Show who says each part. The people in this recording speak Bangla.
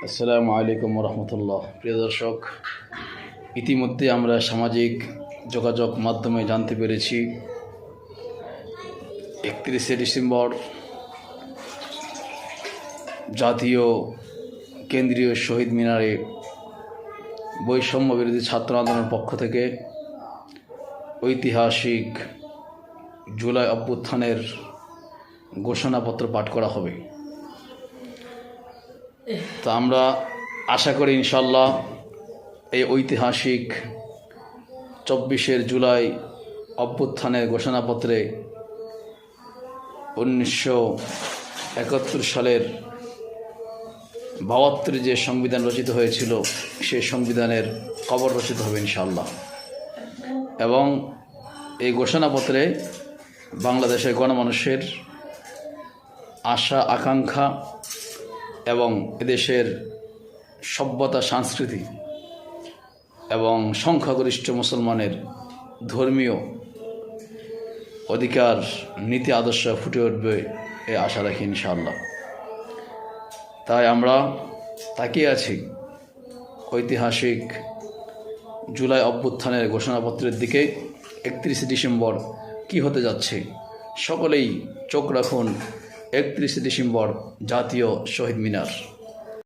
Speaker 1: আসসালামু আলাইকুম রহমতুল্লাহ। প্রিয় দর্শক, ইতিমধ্যে আমরা সামাজিক যোগাযোগ মাধ্যমে জানতে পেরেছি 31শে ডিসেম্বর জাতীয় কেন্দ্রীয় শহীদ মিনারে বৈষম্য বিরোধী ছাত্র আন্দোলনের পক্ষ থেকে ঐতিহাসিক জুলাই অভ্যুত্থানের ঘোষণাপত্র পাঠ করা হবে। তো আমরা আশা করি ইনশাল্লাহ এই ঐতিহাসিক 24শে জুলাই অভ্যুত্থানের ঘোষণাপত্রে 1971 সালের 72 যে সংবিধান রচিত হয়েছিল সেই সংবিধানের কবর রচিত হবে ইনশাল্লাহ। এবং এই ঘোষণাপত্রে বাংলাদেশের গণমানুষের আশা আকাঙ্ক্ষা এবং এদেশের সভ্যতা সংস্কৃতি এবং সংখ্যাগরিষ্ঠ মুসলমানের ধর্মীয় অধিকার নীতি আদর্শ ফুটে উঠবে এই আশা রাখি ইনশাআল্লাহ। তাই আমরা তাকিয়ে আছি ঐতিহাসিক জুলাই অভ্যুত্থানের ঘোষণাপত্রের দিকে। 31শে ডিসেম্বর কি হতে যাচ্ছে সকলেই চোখ রাখুন 31শে ডিসেম্বর জাতীয় শহীদ মিনার।